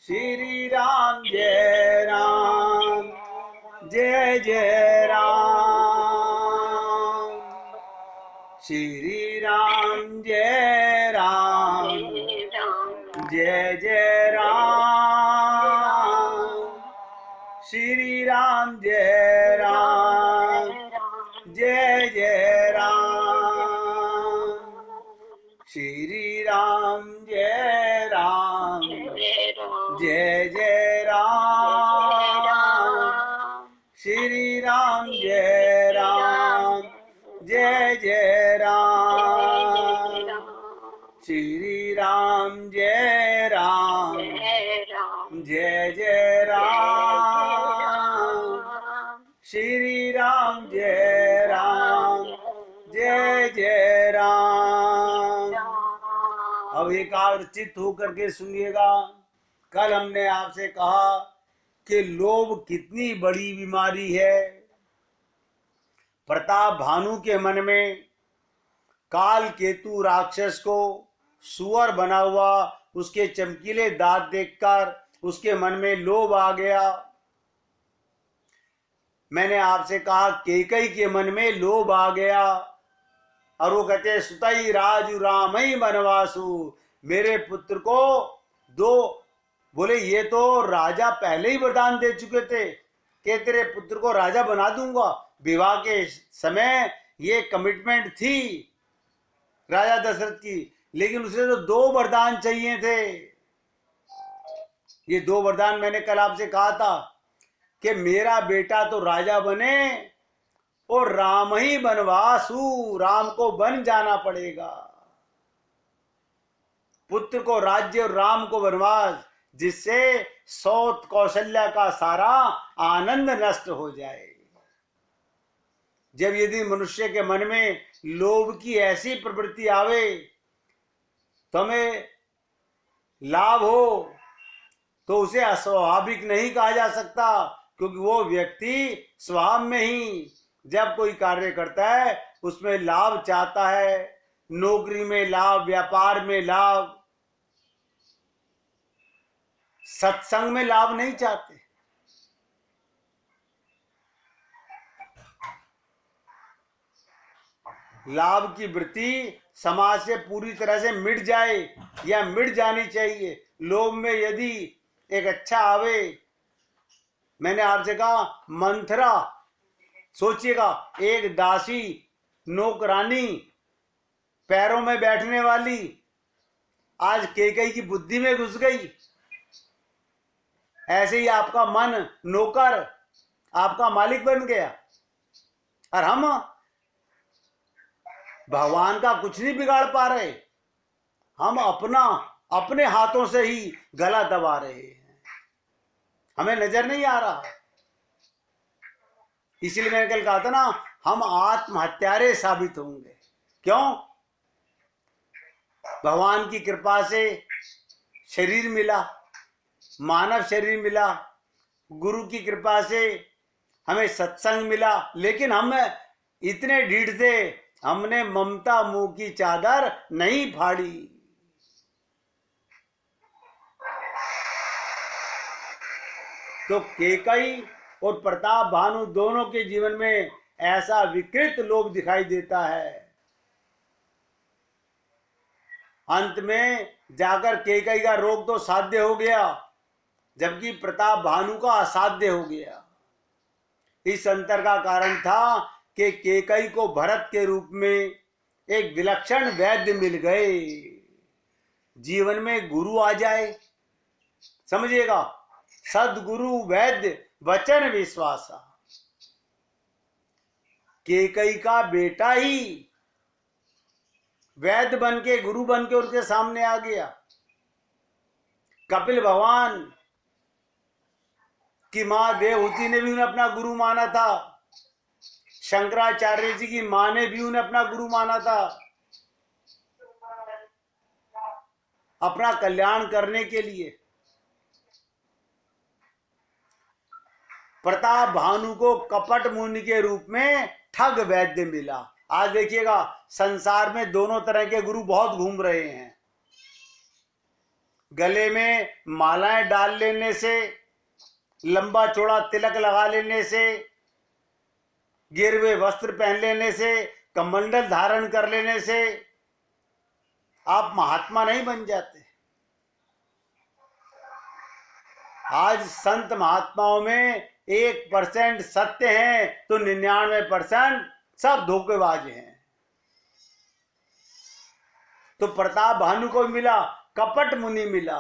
श्री राम जय राम जय जय राम। श्री राम जय राम जय जय राम। श्री राम जय राम जय जय राम। श्री राम जय राम जय जय राम। श्री राम जय राम जय जय राम। श्री राम जय राम जय जय राम। श्री राम जय राम जय जय राम। अब एकाग्रचित होकर के सुनिएगा। कल हमने आपसे कहा कि लोभ कितनी बड़ी बीमारी है। प्रताप भानु के मन में काल केतु राक्षस को सुअर बना हुआ उसके चमकीले दांत देखकर उसके मन में लोभ आ गया। मैंने आपसे कहा कैकेयी के मन में लोभ आ गया और वो कहते सुतई राजू रामई बनवासु, मेरे पुत्र को दो। बोले ये तो राजा पहले ही वरदान दे चुके थे कि तेरे पुत्र को राजा बना दूंगा। विवाह के समय ये कमिटमेंट थी राजा दशरथ की, लेकिन उसे तो 2 वरदान चाहिए थे। ये 2 वरदान मैंने कल आपसे कहा था कि मेरा बेटा तो राजा बने और राम ही बनवासु, राम को बन जाना पड़ेगा। पुत्र को राज्य और राम को वनवास, जिससे सौत कौशल्या का सारा आनंद नष्ट हो जाए। जब यदि मनुष्य के मन में लोभ की ऐसी प्रवृत्ति आवे तो हमें लाभ हो तो उसे अस्वाभाविक नहीं कहा जा सकता, क्योंकि वो व्यक्ति स्वभाव में ही जब कोई कार्य करता है उसमें लाभ चाहता है। नौकरी में लाभ, व्यापार में लाभ, सत्संग में लाभ नहीं चाहते। लाभ की वृत्ति समाज से पूरी तरह से मिट जाए या मिट जानी चाहिए। लोभ में यदि एक अच्छा आवे, मैंने आपसे कहा मंथरा, सोचिएगा एक दासी नौकरानी पैरों में बैठने वाली आज कैकेयी की बुद्धि में घुस गई। ऐसे ही आपका मन नौकर आपका मालिक बन गया और हम भगवान का कुछ नहीं बिगाड़ पा रहे। हम अपने हाथों से ही गला दबा रहे हैं, हमें नजर नहीं आ रहा। इसलिए मैंने कल कहा था ना, हम आत्महत्यारे साबित होंगे। क्यों? भगवान की कृपा से शरीर मिला, मानव शरीर मिला, गुरु की कृपा से हमें सत्संग मिला, लेकिन हम इतने ढीठ थे, हमने ममता मुंह की चादर नहीं फाड़ी। तो कैकेयी और प्रताप भानु दोनों के जीवन में ऐसा विकृत लोभ दिखाई देता है। अंत में जाकर कैकेयी का रोग तो साध्य हो गया, जबकि प्रताप भानु का असाध्य हो गया। इस अंतर का कारण था कि कैकेयी को भरत के रूप में एक विलक्षण वैद्य मिल गए। जीवन में गुरु आ जाए, समझिएगा, सदगुरु वैद्य वचन विश्वासा। कैकेयी का बेटा ही वैद्य बन के, गुरु बन के उनके सामने आ गया। कपिल भगवान की मां देवहूति ने भी उन्हें अपना गुरु माना था। शंकराचार्य जी की मां ने भी उन्हें अपना गुरु माना था, अपना कल्याण करने के लिए। प्रताप भानु को कपट मुनि के रूप में ठग वैद्य मिला। आज देखिएगा संसार में दोनों तरह के गुरु बहुत घूम रहे हैं। गले में मालाएं डाल लेने से, लंबा चौड़ा तिलक लगा लेने से, गिरवे वस्त्र पहन लेने से, कमंडल धारण कर लेने से आप महात्मा नहीं बन जाते। आज संत महात्माओं में 1% सत्य है तो 99% सब धोखेबाज हैं। तो प्रताप भानु को मिला, कपट मुनि मिला।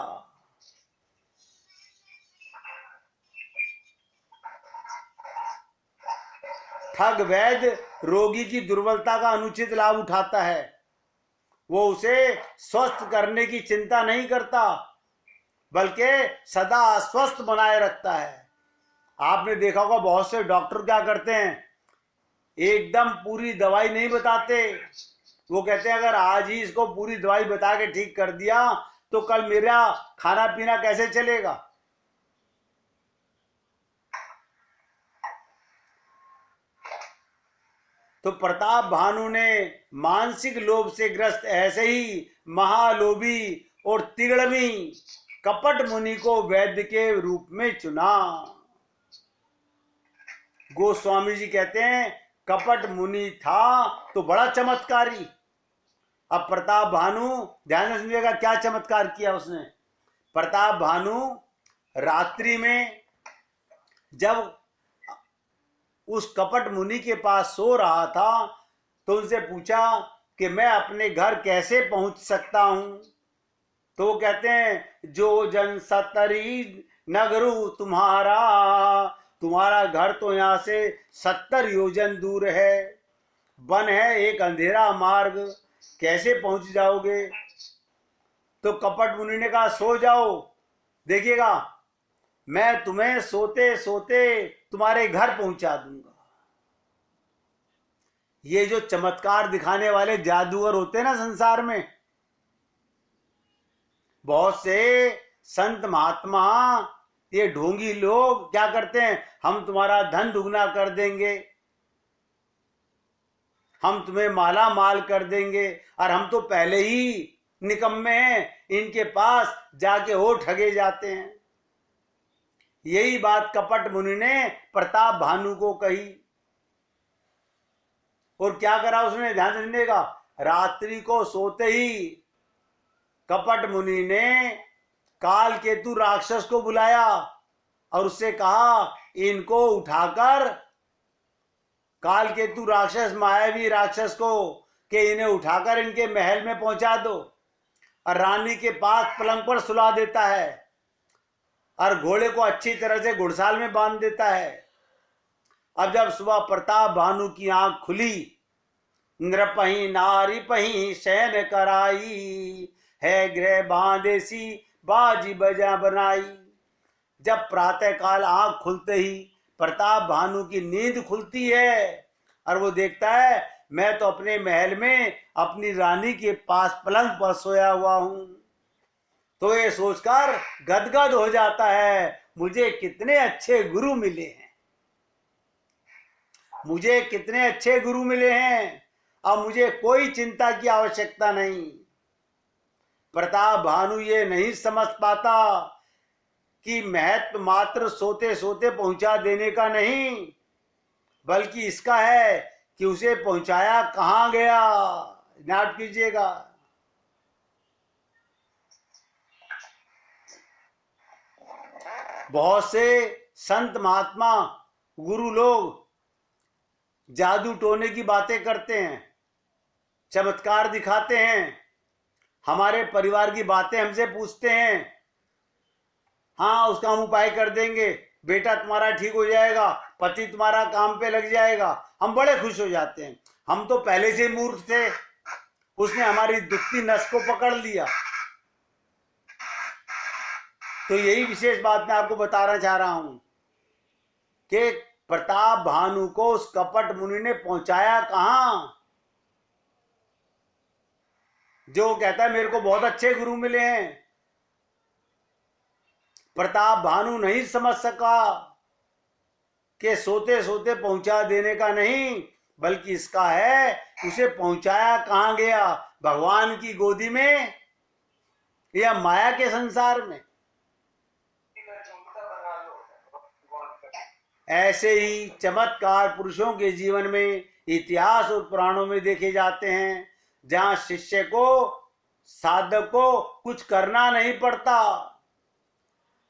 ठग वैद्य रोगी की दुर्बलता का अनुचित लाभ उठाता है, वो उसे स्वस्थ करने की चिंता नहीं करता बल्कि सदा अस्वस्थ बनाए रखता है। आपने देखा होगा बहुत से डॉक्टर क्या करते हैं, एकदम पूरी दवाई नहीं बताते। वो कहते हैं अगर आज ही इसको पूरी दवाई बता के ठीक कर दिया तो कल मेरा खाना पीना कैसे चलेगा। तो प्रताप भानु ने मानसिक लोभ से ग्रस्त ऐसे ही महालोभी और तिगड़मी कपट मुनि को वैद्य के रूप में चुना। गोस्वामी जी कहते हैं कपट मुनि था तो बड़ा चमत्कारी। अब प्रताप भानु ध्यान से सुनिएगा क्या चमत्कार किया उसने। प्रताप भानु रात्रि में जब उस कपट मुनि के पास सो रहा था तो उनसे पूछा कि मैं अपने घर कैसे पहुंच सकता हूं। तो वो कहते हैं जो जन 70 नगरू तुम्हारा, तुम्हारा घर तो यहां से 70 योजन दूर है, वन है एक अंधेरा मार्ग, कैसे पहुंच जाओगे। तो कपट मुनि ने कहा सो जाओ, देखिएगा मैं तुम्हें सोते सोते तुम्हारे घर पहुंचा दूंगा। ये जो चमत्कार दिखाने वाले जादूगर होते हैं ना संसार में, बहुत से संत महात्मा ये ढोंगी लोग क्या करते हैं, हम तुम्हारा धन दुगना कर देंगे, हम तुम्हें माला माल कर देंगे, और हम तो पहले ही निकम्मे हैं, इनके पास जाके हो ठगे जाते हैं। यही बात कपट मुनि ने प्रताप भानु को कही। और क्या करा उसने, ध्यान से सुनिएगा। रात्रि को सोते ही कपट मुनि ने काल केतु राक्षस को बुलाया और उससे कहा इनको उठाकर, काल केतु राक्षस मायावी राक्षस को, कि इन्हें उठाकर इनके महल में पहुंचा दो। और रानी के पास पलंग पर सुला देता है और घोड़े को अच्छी तरह से घुड़साल में बांध देता है। अब जब सुबह प्रताप भानु की आंख खुली, नृपहि नारी पहि शयन कराई, है गृह बांधेसी बाजी बजा बनाई। जब प्रातः काल आंख खुलते ही प्रताप भानु की नींद खुलती है और वो देखता है मैं तो अपने महल में अपनी रानी के पास पलंग पर सोया हुआ हूं, तो ये सोचकर गदगद हो जाता है मुझे कितने अच्छे गुरु मिले हैं, मुझे कितने अच्छे गुरु मिले हैं, अब मुझे कोई चिंता की आवश्यकता नहीं। प्रताप भानु ये नहीं समझ पाता कि महत्व मात्र सोते सोते पहुंचा देने का नहीं, बल्कि इसका है कि उसे पहुंचाया कहां गया। नोट कीजिएगा। बहुत से संत महात्मा गुरु लोग जादू टोने की बातें करते हैं, चमत्कार दिखाते हैं, हमारे परिवार की बातें हमसे पूछते हैं, हाँ उसका हम उपाय कर देंगे, बेटा तुम्हारा ठीक हो जाएगा, पति तुम्हारा काम पे लग जाएगा। हम बड़े खुश हो जाते हैं। हम तो पहले से मूर्ख थे, उसने हमारी दुखती नस को पकड़ लिया। तो यही विशेष बात मैं आपको बताना चाह रहा हूं कि प्रताप भानु को उस कपट मुनि ने पहुंचाया कहां। जो कहता है मेरे को बहुत अच्छे गुरु मिले हैं, प्रताप भानु नहीं समझ सका कि सोते सोते पहुंचा देने का नहीं, बल्कि इसका है उसे पहुंचाया कहां गया, भगवान की गोदी में या माया के संसार में। ऐसे ही चमत्कार पुरुषों के जीवन में इतिहास और पुराणों में देखे जाते हैं, जहां शिष्य को, साधक को कुछ करना नहीं पड़ता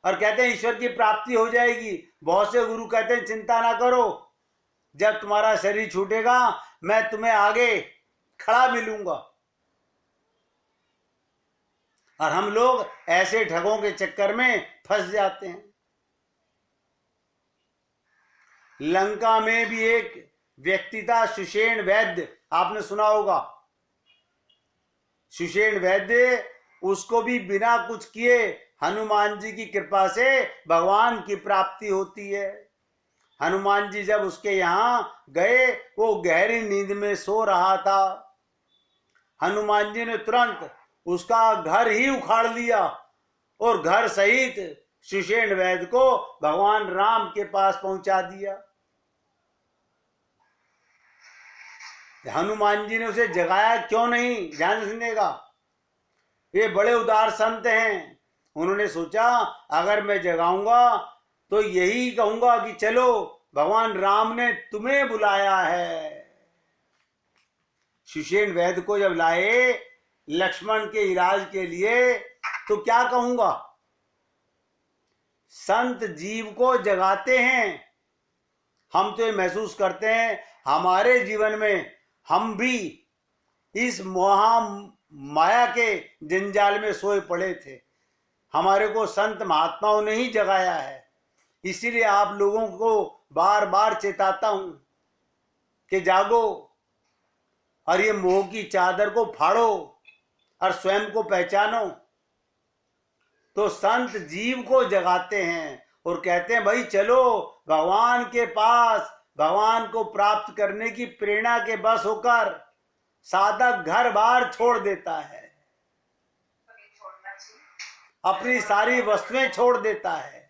और कहते हैं ईश्वर की प्राप्ति हो जाएगी। बहुत से गुरु कहते हैं चिंता ना करो, जब तुम्हारा शरीर छूटेगा मैं तुम्हें आगे खड़ा मिलूंगा। और हम लोग ऐसे ठगों के चक्कर में फंस जाते हैं। लंका में भी एक व्यक्ति था, सुषेण वैद्य, आपने सुना होगा। सुषेण वैद्य, उसको भी बिना कुछ किए हनुमान जी की कृपा से भगवान की प्राप्ति होती है। हनुमान जी जब उसके यहां गए, वो गहरी नींद में सो रहा था। हनुमान जी ने तुरंत उसका घर ही उखाड़ लिया और घर सहित सुषेण वैद्य को भगवान राम के पास पहुंचा दिया। हनुमान जी ने उसे जगाया क्यों नहीं, ध्यान से सुनिएगा। ये बड़े उदार संत हैं। उन्होंने सोचा अगर मैं जगाऊंगा तो यही कहूंगा कि चलो भगवान राम ने तुम्हें बुलाया है। सुषेण वैद्य को जब लाए लक्ष्मण के इलाज के लिए, तो क्या कहूंगा, संत जीव को जगाते हैं। हम तो ये महसूस करते हैं हमारे जीवन में हम भी इस माया के जंजाल में सोए पड़े थे। हमारे को संत महात्माओं ने ही जगाया है। इसीलिए आप लोगों को बार बार चेताता हूं कि जागो और ये मोह की चादर को फाड़ो और स्वयं को पहचानो। तो संत जीव को जगाते हैं और कहते हैं भाई चलो भगवान के पास। भगवान को प्राप्त करने की प्रेरणा के बस होकर साधक घर बार छोड़ देता है, अपनी सारी वस्तुएं छोड़ देता है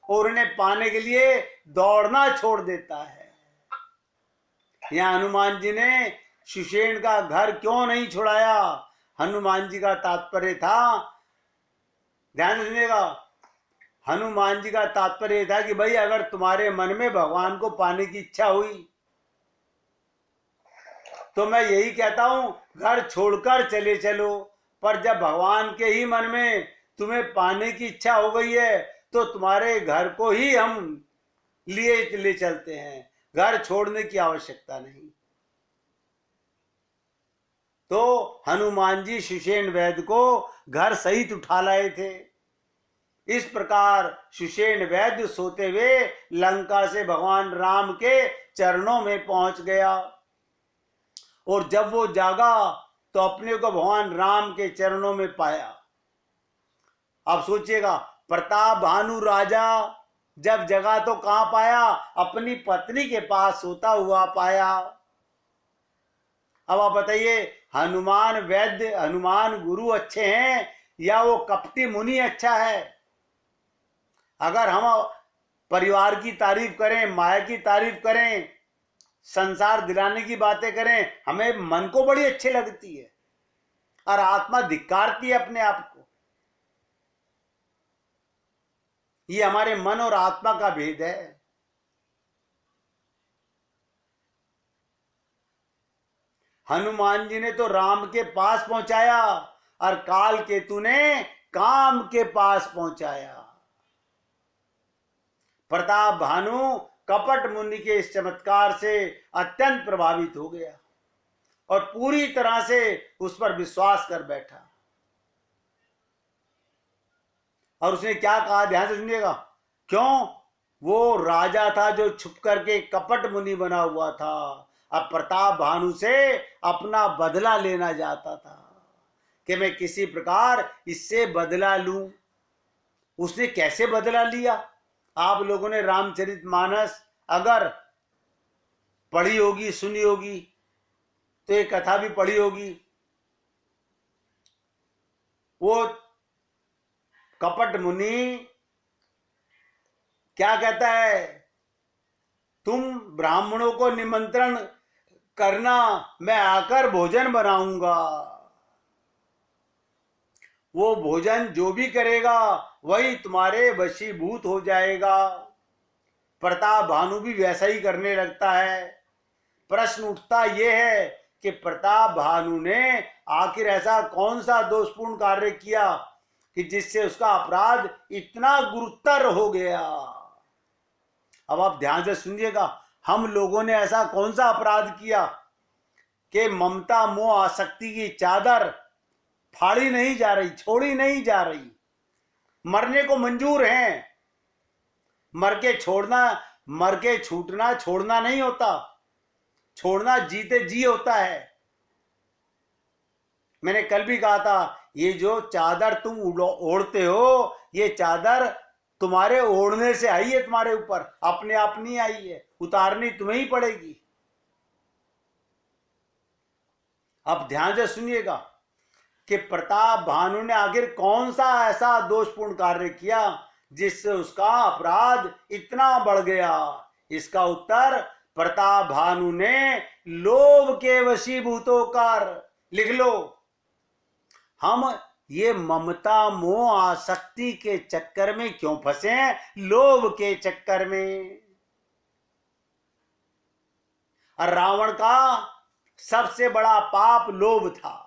और उन्हें पाने के लिए दौड़ना छोड़ देता है। यहाँ हनुमान जी ने सुषेण का घर क्यों नहीं छुड़ाया? हनुमान जी का तात्पर्य था, ध्यान से सुनिएगा, हनुमान जी का तात्पर्य था कि भाई अगर तुम्हारे मन में भगवान को पाने की इच्छा हुई तो मैं यही कहता हूं घर छोड़कर चले चलो। पर जब भगवान के ही मन में तुम्हें पाने की इच्छा हो गई है तो तुम्हारे घर को ही हम ले चलते हैं, घर छोड़ने की आवश्यकता नहीं। तो हनुमान जी सुषेण वैद्य को घर सहित उठा लाए थे। इस प्रकार सुषेण वैद्य सोते हुए लंका से भगवान राम के चरणों में पहुंच गया और जब वो जागा तो अपने को भगवान राम के चरणों में पाया। अब सोचिएगा, प्रताप भानु राजा जब जगा तो कहां पाया? अपनी पत्नी के पास सोता हुआ पाया। अब आप बताइए, हनुमान वैद्य, हनुमान गुरु अच्छे हैं या वो कपटी मुनि अच्छा है? अगर हम परिवार की तारीफ करें, माया की तारीफ करें, संसार दिलाने की बातें करें, हमें मन को बड़ी अच्छी लगती है और आत्मा धिक्कारती है अपने आप को। ये हमारे मन और आत्मा का भेद है। हनुमान जी ने तो राम के पास पहुंचाया और काल केतु ने काम के पास पहुंचाया। प्रताप भानु कपट मुनि के इस चमत्कार से अत्यंत प्रभावित हो गया और पूरी तरह से उस पर विश्वास कर बैठा। और उसने क्या कहा, ध्यान से सुनिएगा। क्यों? वो राजा था जो छुप करके कपट मुनि बना हुआ था। अब प्रताप भानु से अपना बदला लेना चाहता था कि मैं किसी प्रकार इससे बदला लूं। उसने कैसे बदला लिया? आप लोगों ने रामचरितमानस अगर पढ़ी होगी, सुनी होगी, तो एक कथा भी पढ़ी होगी। वो कपट मुनि क्या कहता है, तुम ब्राह्मणों को निमंत्रण करना, मैं आकर भोजन बनाऊंगा। वो भोजन जो भी करेगा वही तुम्हारे वशीभूत हो जाएगा। प्रताप भानु भी वैसा ही करने लगता है। प्रश्न उठता यह है कि प्रताप भानु ने आखिर ऐसा कौन सा दोषपूर्ण कार्य किया कि जिससे उसका अपराध इतना गुरुतर हो गया। अब आप ध्यान से सुनिएगा, हम लोगों ने ऐसा कौन सा अपराध किया कि ममता मोह आसक्ति की चादर फाड़ी नहीं जा रही, छोड़ी नहीं जा रही। मरने को मंजूर हैं, मर के छूटना छोड़ना नहीं होता, छोड़ना जीते जी होता है। मैंने कल भी कहा था, ये जो चादर तुम ओढ़ते हो, ये चादर तुम्हारे ओढ़ने से आई है, तुम्हारे ऊपर अपने आप नहीं आई है, उतारनी तुम्हें ही पड़ेगी। अब ध्यान से सुनिएगा कि प्रताप भानु ने आखिर कौन सा ऐसा दोषपूर्ण कार्य किया जिससे उसका अपराध इतना बढ़ गया। इसका उत्तर प्रताप भानु ने लोभ के वशीभूत होकर, लिख लो, हम ये ममता मोह आसक्ति के चक्कर में क्यों फंसे हैं? लोभ के चक्कर में। और रावण का सबसे बड़ा पाप लोभ था।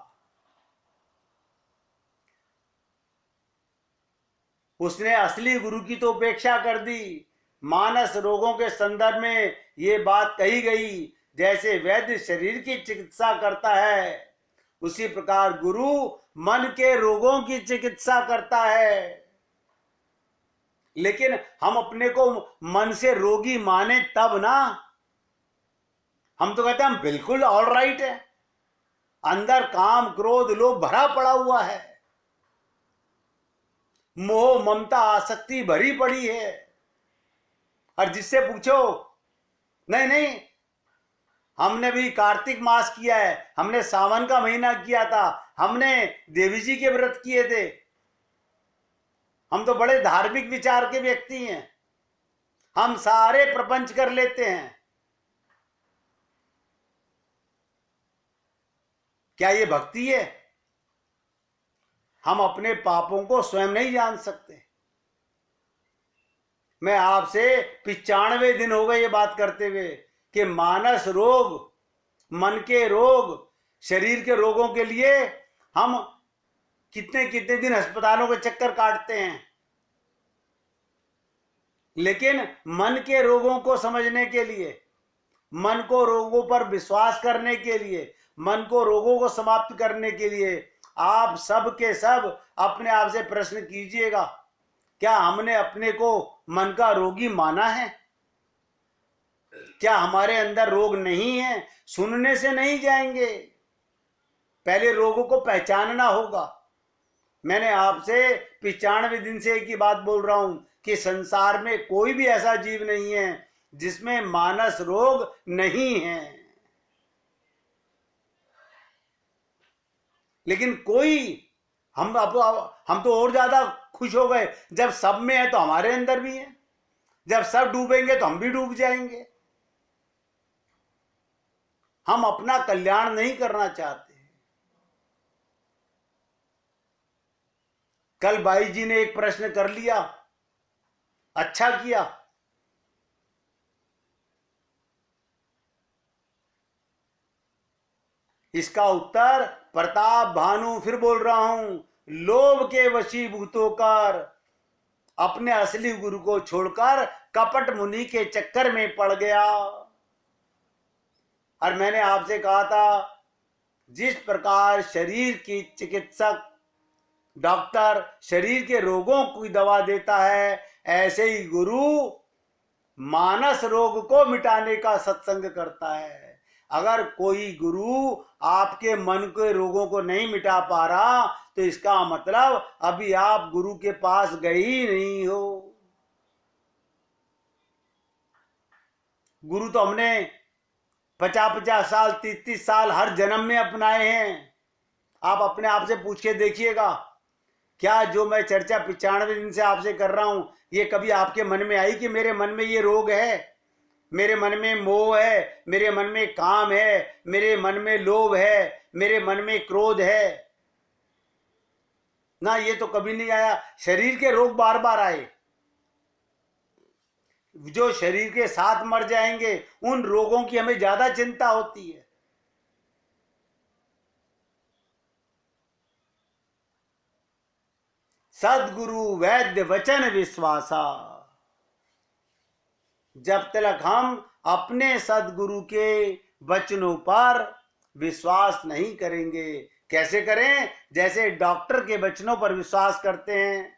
उसने असली गुरु की तो उपेक्षा कर दी। मानस रोगों के संदर्भ में ये बात कही गई, जैसे वैद्य शरीर की चिकित्सा करता है, उसी प्रकार गुरु मन के रोगों की चिकित्सा करता है। लेकिन हम अपने को मन से रोगी माने तब ना। हम तो कहते हैं हम बिल्कुल ऑल राइट है, अंदर काम क्रोध लोभ भरा पड़ा हुआ है, मोह ममता आसक्ति भरी पड़ी है। और जिससे पूछो, नहीं नहीं, हमने भी कार्तिक मास किया है, हमने सावन का महीना किया था, हमने देवी जी के व्रत किए थे, हम तो बड़े धार्मिक विचार के व्यक्ति हैं, हम सारे प्रपंच कर लेते हैं। क्या ये भक्ति है? हम अपने पापों को स्वयं नहीं जान सकते। मैं आपसे 95 दिन हो गए ये बात करते हुए कि मानस रोग, मन के रोग, शरीर के रोगों के लिए हम कितने कितने दिन अस्पतालों के चक्कर काटते हैं। लेकिन मन के रोगों को समझने के लिए, मन को रोगों पर विश्वास करने के लिए, मन को रोगों को समाप्त करने के लिए आप सब के सब अपने आप से प्रश्न कीजिएगा, क्या हमने अपने को मन का रोगी माना है? क्या हमारे अंदर रोग नहीं है? सुनने से नहीं जाएंगे, पहले रोगों को पहचानना होगा। मैंने आपसे 95 दिन से एक ही बात बोल रहा हूं कि संसार में कोई भी ऐसा जीव नहीं है जिसमें मानस रोग नहीं है। लेकिन कोई हम तो और ज्यादा खुश हो गए, जब सब में है तो हमारे अंदर भी है, जब सब डूबेंगे तो हम भी डूब जाएंगे। हम अपना कल्याण नहीं करना चाहते। कल भाई जी ने एक प्रश्न कर लिया, अच्छा किया। इसका उत्तर प्रताप भानु, फिर बोल रहा हूं, लोभ के वशीभूत होकर अपने असली गुरु को छोड़कर कपट मुनि के चक्कर में पड़ गया। और मैंने आपसे कहा था, जिस प्रकार शरीर की चिकित्सक डॉक्टर शरीर के रोगों की दवा देता है, ऐसे ही गुरु मानस रोग को मिटाने का सत्संग करता है। अगर कोई गुरु आपके मन के रोगों को नहीं मिटा पा रहा तो इसका मतलब अभी आप गुरु के पास गए ही नहीं हो। गुरु तो हमने 50-50 साल 30-30 साल हर जन्म में अपनाए हैं। आप अपने आप से पूछ के देखिएगा, क्या जो मैं चर्चा 95 दिन से आपसे कर रहा हूं, ये कभी आपके मन में आई कि मेरे मन में ये रोग है, मेरे मन में मोह है, मेरे मन में काम है, मेरे मन में लोभ है, मेरे मन में क्रोध है? ना, ये तो कभी नहीं आया। शरीर के रोग बार बार आए, जो शरीर के साथ मर जाएंगे उन रोगों की हमें ज्यादा चिंता होती है। सदगुरु वैद्य वचन विश्वासा। जब तक हम अपने सदगुरु के वचनों पर विश्वास नहीं करेंगे, कैसे करें? जैसे डॉक्टर के वचनों पर विश्वास करते हैं।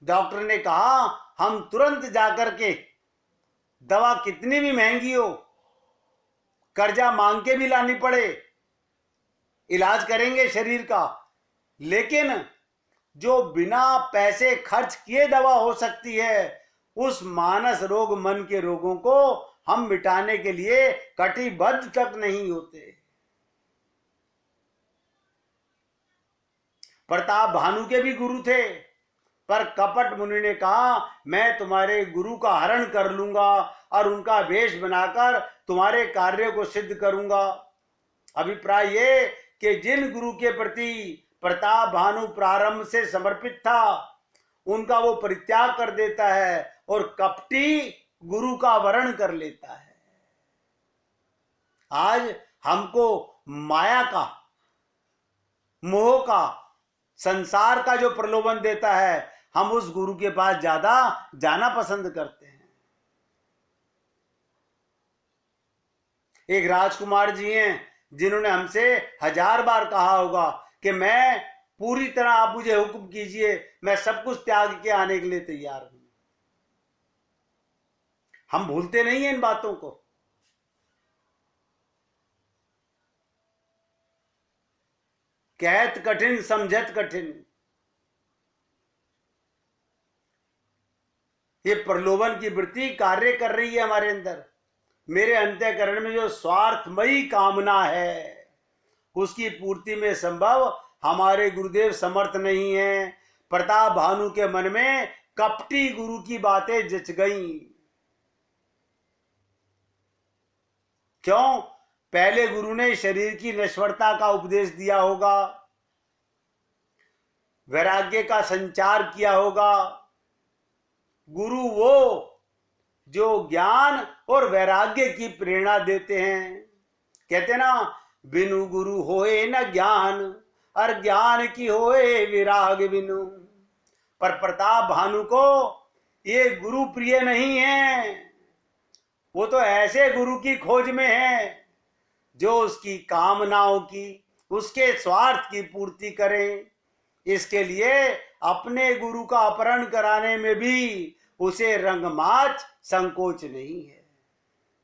डॉक्टर ने कहा, हम तुरंत जाकर के दवा कितनी भी महंगी हो, कर्जा मांग के भी लानी पड़े, इलाज करेंगे शरीर का। लेकिन जो बिना पैसे खर्च किए दवा हो सकती है, उस मानस रोग मन के रोगों को हम मिटाने के लिए कटिबद्ध तक नहीं होते। प्रताप भानु के भी गुरु थे, पर कपट मुनि ने कहा, मैं तुम्हारे गुरु का हरण कर लूंगा और उनका वेश बनाकर तुम्हारे कार्य को सिद्ध करूंगा। अभिप्राय ये कि जिन गुरु के प्रति प्रताप भानु प्रारंभ से समर्पित था, उनका वो परित्याग कर देता है और कपटी गुरु का वरण कर लेता है। आज हमको माया का, मोह का, संसार का जो प्रलोभन देता है, हम उस गुरु के पास ज्यादा जाना पसंद करते हैं। एक राजकुमार जी हैं जिन्होंने हमसे 1000 बार कहा होगा कि मैं पूरी तरह, आप मुझे हुक्म कीजिए, मैं सब कुछ त्याग के आने के लिए तैयार हूं। हम भूलते नहीं हैं इन बातों को। कहत कठिन समझत कठिन। ये प्रलोभन की वृत्ति कार्य कर रही है हमारे अंदर। मेरे अंतःकरण में जो स्वार्थमयी कामना है, उसकी पूर्ति में संभव हमारे गुरुदेव समर्थ नहीं है। प्रताप भानु के मन में कपटी गुरु की बातें जच गईं। क्यों? पहले गुरु ने शरीर की नश्वरता का उपदेश दिया होगा, वैराग्य का संचार किया होगा। गुरु वो जो ज्ञान और वैराग्य की प्रेरणा देते हैं। कहते ना, बिनु गुरु होए न ज्ञान, और ज्ञान की होए विराग बिनु। पर प्रताप भानु को ये गुरु प्रिय नहीं है। वो तो ऐसे गुरु की खोज में है जो उसकी कामनाओं की, उसके स्वार्थ की पूर्ति करे। इसके लिए अपने गुरु का अपहरण कराने में भी उसे रंगमाच संकोच नहीं है।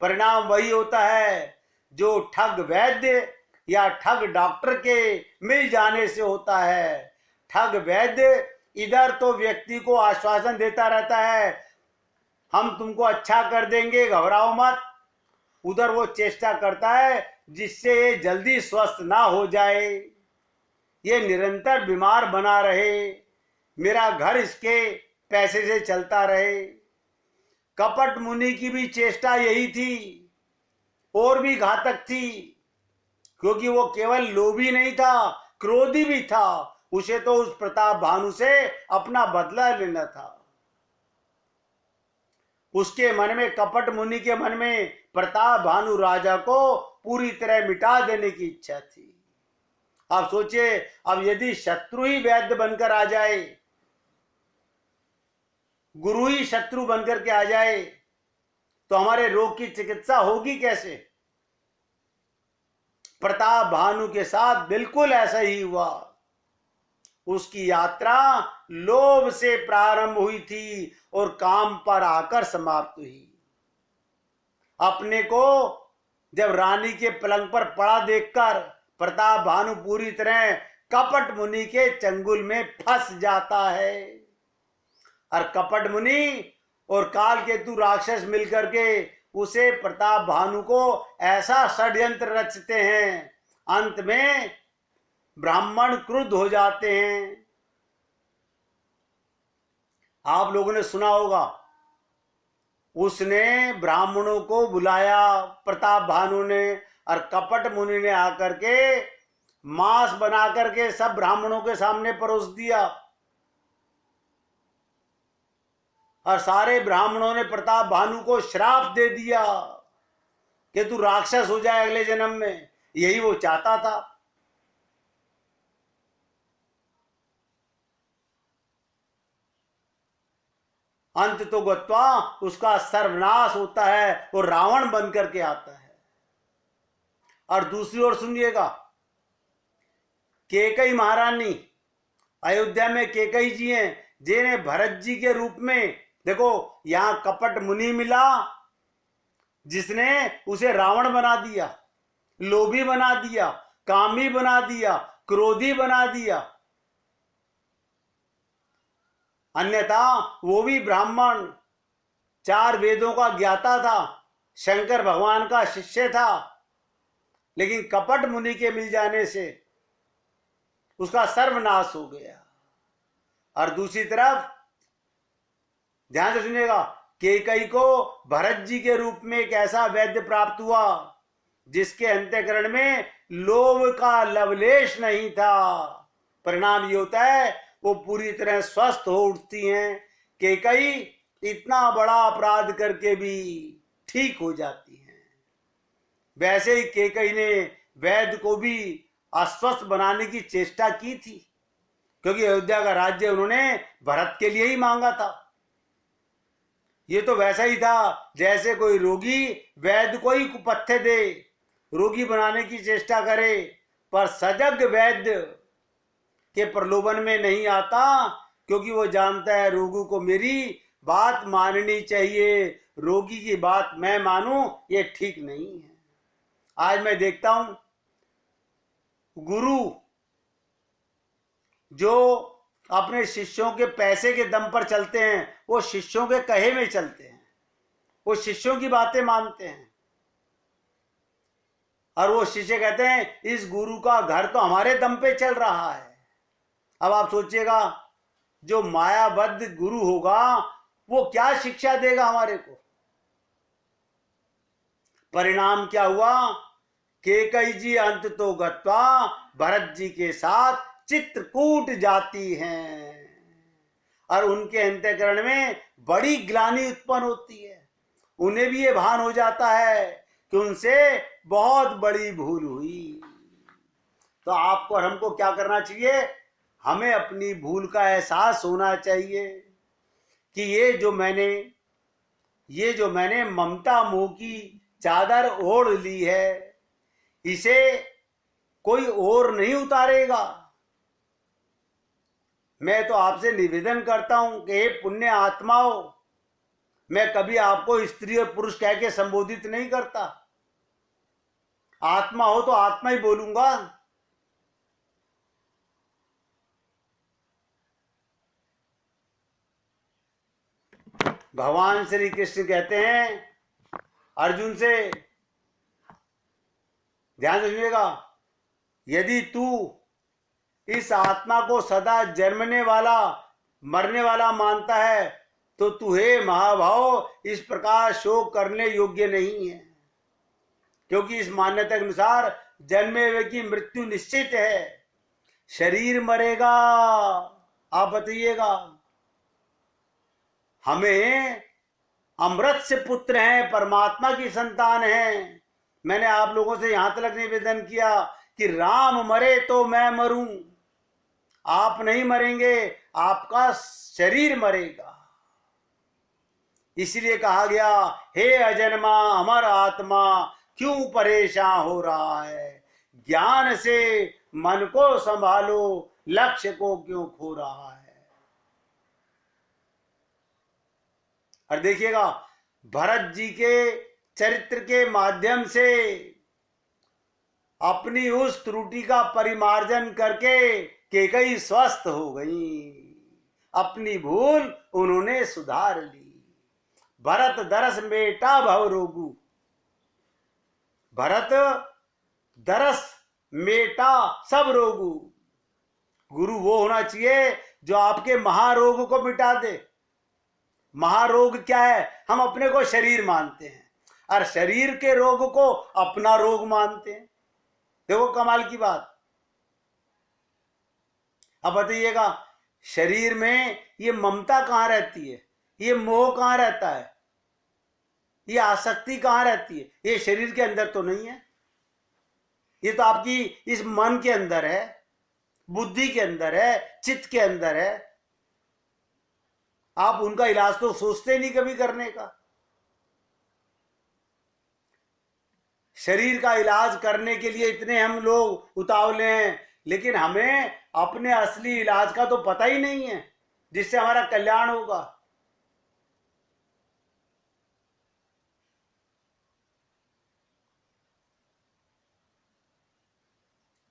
परिणाम वही होता है जो ठग वैद्य या ठग डॉक्टर के मिल जाने से होता है। ठग वैद्य इधर तो व्यक्ति को आश्वासन देता रहता है, हम तुमको अच्छा कर देंगे, घबराओ मत। उधर वो चेष्टा करता है जिससे ये जल्दी स्वस्थ ना हो जाए, ये निरंतर बीमार बना रहे, मेरा घर इसके पैसे से चलता रहे। कपट मुनि की भी चेष्टा यही थी, और भी घातक थी, क्योंकि वो केवल लोभी नहीं था, क्रोधी भी था। उसे तो उस प्रताप भानु से अपना बदला लेना था। उसके मन में, कपट मुनि के मन में प्रताप भानु राजा को पूरी तरह मिटा देने की इच्छा थी। आप सोचिए, अब यदि शत्रु ही वैद्य बनकर आ जाए, गुरु ही शत्रु बनकर के आ जाए, तो हमारे रोग की चिकित्सा होगी कैसे? प्रताप भानु के साथ बिल्कुल ऐसा ही हुआ। उसकी यात्रा लोभ से प्रारंभ हुई थी और काम पर आकर समाप्त हुई। अपने को जब रानी के पलंग पर पड़ा देखकर प्रताप भानु पूरी तरह कपट मुनि के चंगुल में फंस जाता है। और कपट मुनि और काल केतु राक्षस मिलकर के उसे प्रताप भानु को ऐसा षड्यंत्र रचते हैं, अंत में ब्राह्मण क्रुद्ध हो जाते हैं। आप लोगों ने सुना होगा, उसने ब्राह्मणों को बुलाया प्रताप भानु ने, और कपट मुनि ने आकर के मांस बना करके सब ब्राह्मणों के सामने परोस दिया, और सारे ब्राह्मणों ने प्रताप भानु को श्राप दे दिया कि तू राक्षस हो जाए अगले जन्म में। यही वो चाहता था। अंत तो गत्वा उसका सर्वनाश होता है, वो रावण बन करके आता है। और दूसरी ओर सुनिएगा, केकई महारानी, अयोध्या में केकई जी हैं जिन्हें भरत जी के रूप में, देखो यहां कपट मुनि मिला जिसने उसे रावण बना दिया, लोभी बना दिया, कामी बना दिया, क्रोधी बना दिया। अन्यथा वो भी ब्राह्मण, 4 वेदों का ज्ञाता था, शंकर भगवान का शिष्य था, लेकिन कपट मुनि के मिल जाने से उसका सर्वनाश हो गया। और दूसरी तरफ ध्यान से सुनिएगा, केकई को भरत जी के रूप में एक ऐसा वैद्य प्राप्त हुआ जिसके अंतःकरण में लोभ का लवलेश नहीं था। परिणाम ये होता है वो पूरी तरह स्वस्थ हो उठती हैं। केकई इतना बड़ा अपराध करके भी ठीक हो जाती हैं। वैसे ही केकई ने वैद्य को भी अस्वस्थ बनाने की चेष्टा की थी, क्योंकि अयोध्या का राज्य उन्होंने भरत के लिए ही मांगा था। ये तो वैसा ही था जैसे कोई रोगी वैद्य को ही कुपथ्य दे, रोगी बनाने की चेष्टा करे, पर सजग वैद्य के प्रलोभन में नहीं आता, क्योंकि वो जानता है रोगी को मेरी बात माननी चाहिए, रोगी की बात मैं मानूं ये ठीक नहीं है। आज मैं देखता हूं गुरु जो अपने शिष्यों के पैसे के दम पर चलते हैं, वो शिष्यों के कहे में चलते हैं, वो शिष्यों की बातें मानते हैं, और वो शिष्य कहते हैं इस गुरु का घर तो हमारे दम पे चल रहा है। अब आप सोचिएगा, जो मायाबद्ध गुरु होगा वो क्या शिक्षा देगा हमारे को। परिणाम क्या हुआ, केकई जी अंत तो गत्वा भरत जी के साथ चित्रकूट जाती हैं, और उनके अंतःकरण में बड़ी ग्लानि उत्पन्न होती है। उन्हें भी ये भान हो जाता है कि उनसे बहुत बड़ी भूल हुई। तो आपको और हमको क्या करना चाहिए, हमें अपनी भूल का एहसास होना चाहिए कि ये जो मैंने ममता मोह की चादर ओढ़ ली है, इसे कोई और नहीं उतारेगा। मैं तो आपसे निवेदन करता हूं कि हे पुण्य आत्माओं, मैं कभी आपको स्त्री और पुरुष कह के संबोधित नहीं करता। आत्मा हो तो आत्मा ही बोलूंगा। भगवान श्री कृष्ण कहते हैं अर्जुन से, ध्यान सुनिएगा, यदि तू इस आत्मा को सदा जन्मने वाला मरने वाला मानता है तो तू हे महाभाव इस प्रकार शोक करने योग्य नहीं है, क्योंकि इस मान्यता के अनुसार जन्मे हुए की मृत्यु निश्चित है। शरीर मरेगा, आप बताइएगा। हमें अमृत से पुत्र हैं, परमात्मा की संतान हैं। मैंने आप लोगों से यहां तक निवेदन किया कि राम मरे तो मैं मरूं, आप नहीं मरेंगे, आपका शरीर मरेगा। इसलिए कहा गया, हे अजन्मा अमर आत्मा क्यों परेशान हो रहा है, ज्ञान से मन को संभालो, लक्ष्य को क्यों खो रहा है। और देखिएगा, भरत जी के चरित्र के माध्यम से अपनी उस त्रुटि का परिमार्जन करके केकई स्वस्थ हो गई, अपनी भूल उन्होंने सुधार ली। भरत दरस मेटा भव रोगु, भरत दरस मेटा सब रोगु। गुरु वो होना चाहिए जो आपके महारोग को मिटा दे। महारोग क्या है, हम अपने को शरीर मानते हैं और शरीर के रोग को अपना रोग मानते हैं। देखो कमाल की बात, अब बताइएगा, शरीर में ये ममता कहाँ रहती है, ये मोह कहाँ रहता है, ये आसक्ति कहाँ रहती है? ये शरीर के अंदर तो नहीं है, ये तो आपकी इस मन के अंदर है, बुद्धि के अंदर है, चित्त के अंदर है। आप उनका इलाज तो सोचते नहीं कभी करने का। शरीर का इलाज करने के लिए इतने हम लोग उतावले हैं, लेकिन हमें अपने असली इलाज का तो पता ही नहीं है जिससे हमारा कल्याण होगा।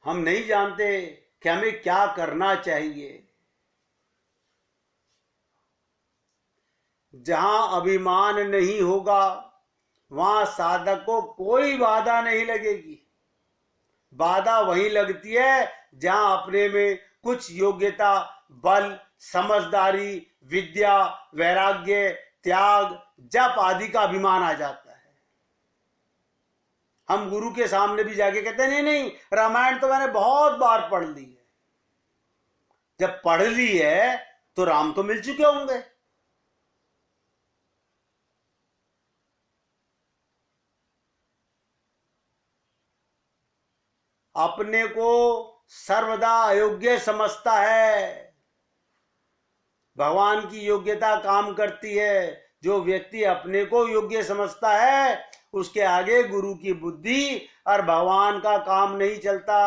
हम नहीं जानते कि हमें क्या करना चाहिए। जहां अभिमान नहीं होगा वहां साधक को कोई बाधा नहीं लगेगी। बाधा वहीं लगती है जहां अपने में कुछ योग्यता, बल, समझदारी, विद्या, वैराग्य, त्याग, जप आदि का अभिमान आ जाता है। हम गुरु के सामने भी जाके कहते हैं, नहीं नहीं, रामायण तो मैंने बहुत बार पढ़ ली है। जब पढ़ ली है तो राम तो मिल चुके होंगे। अपने को सर्वदा अयोग्य समझता है। भगवान की योग्यता काम करती है। जो व्यक्ति अपने को योग्य समझता है उसके आगे गुरु की बुद्धि और भगवान का काम नहीं चलता।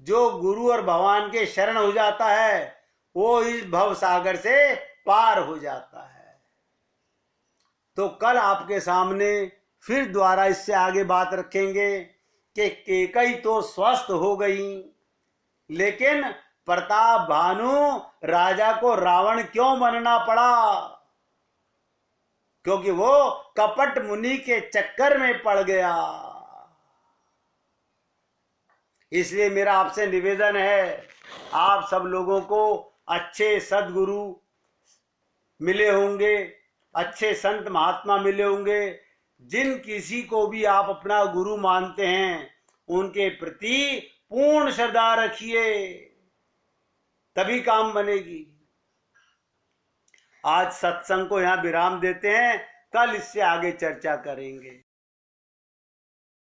जो गुरु और भगवान के शरण हो जाता है वो इस भव सागर से पार हो जाता है। तो कल आपके सामने फिर द्वारा इससे आगे बात रखेंगे कि कैकेयी तो स्वस्थ हो गई, लेकिन प्रताप भानु राजा को रावण क्यों बनना पड़ा? क्योंकि वो कपट मुनि के चक्कर में पड़ गया। इसलिए मेरा आपसे निवेदन है, आप सब लोगों को अच्छे सद्गुरु मिले होंगे, अच्छे संत महात्मा मिले होंगे। जिन किसी को भी आप अपना गुरु मानते हैं उनके प्रति पूर्ण श्रद्धा रखिए, तभी काम बनेगी। आज सत्संग को यहां विराम देते हैं, कल इससे आगे चर्चा करेंगे।